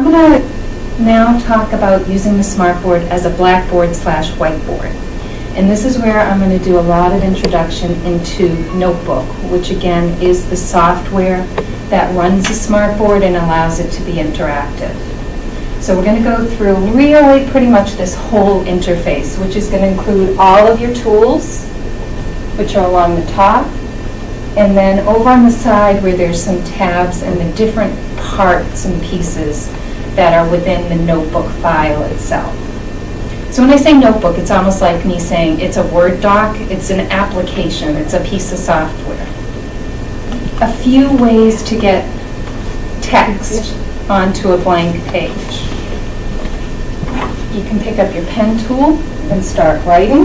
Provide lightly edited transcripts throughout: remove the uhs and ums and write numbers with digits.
I'm going to now talk about using the smartboard as a blackboard/whiteboard. And this is where I'm going to do a lot of introduction into Notebook, which again is the software that runs the smartboard and allows it to be interactive. So we're going to go through really pretty much this whole interface, which is going to include all of your tools, which are along the top, and then over on the side where there's some tabs and the different parts and pieces that are within the Notebook file itself. So when I say Notebook, it's almost like me saying it's a Word doc, it's an application, it's a piece of software. A few ways to get text onto a blank page. You can pick up your pen tool and start writing.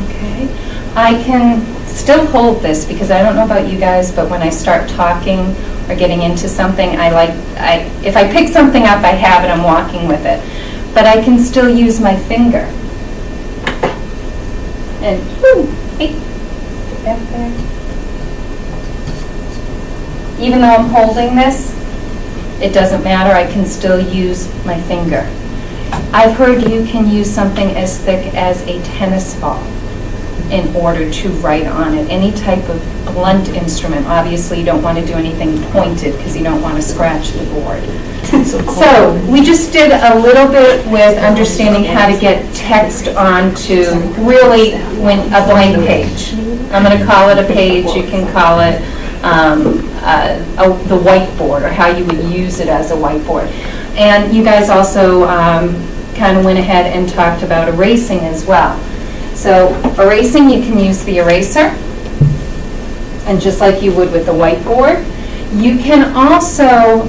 Okay. I can still hold this because I don't know about you guys, but when I start talking or getting into something, if I pick something up, I have it, I'm walking with it. But I can still use my finger. And, hey, get back there. Even though I'm holding this, it doesn't matter, I can still use my finger. I've heard you can use something as thick as a tennis ball in order to write on it. Any type of blunt instrument. Obviously, you don't want to do anything pointed because you don't want to scratch the board. So we just did a little bit with understanding how to get text onto really a blank page. I'm going to call it a page. You can call it the whiteboard, or how you would use it as a whiteboard. And you guys also kind of went ahead and talked about erasing as well. So erasing, you can use the eraser, and just like you would with the whiteboard. You can also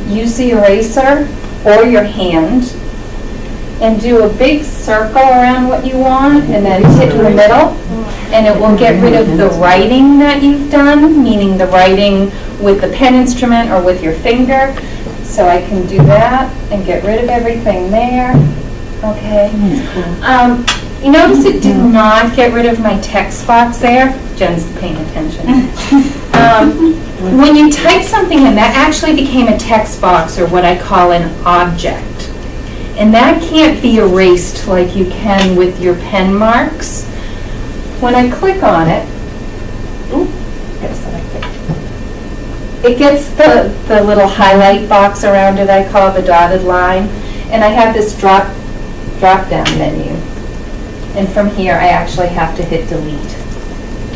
use the eraser or your hand and do a big circle around what you want, and then hit in the middle, and it will get rid of the writing that you've done, meaning the writing with the pen instrument or with your finger. So I can do that and get rid of everything there. Okay. You notice it did not get rid of my text box there. Jen's paying attention. When you type something in, that actually became a text box, or what I call an object. And that can't be erased like you can with your pen marks. When I click on it, it gets the little highlight box around it, I call the dotted line. And I have this drop down menu. And from here, I actually have to hit delete.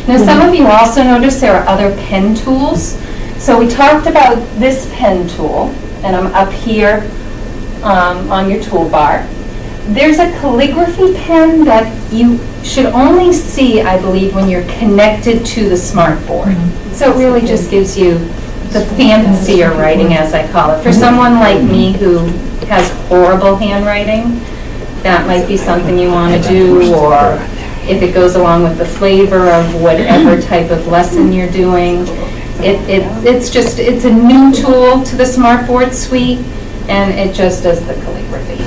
Now, some of you also notice there are other pen tools. So we talked about this pen tool, and I'm up here on your toolbar. There's a calligraphy pen that you should only see, I believe, when you're connected to the smartboard. So it really just gives you the fancier writing, as I call it. For someone like me who has horrible handwriting, that might be something you want to do, or if it goes along with the flavor of whatever type of lesson you're doing. It's a new tool to the smartboard suite, and it just does the calligraphy.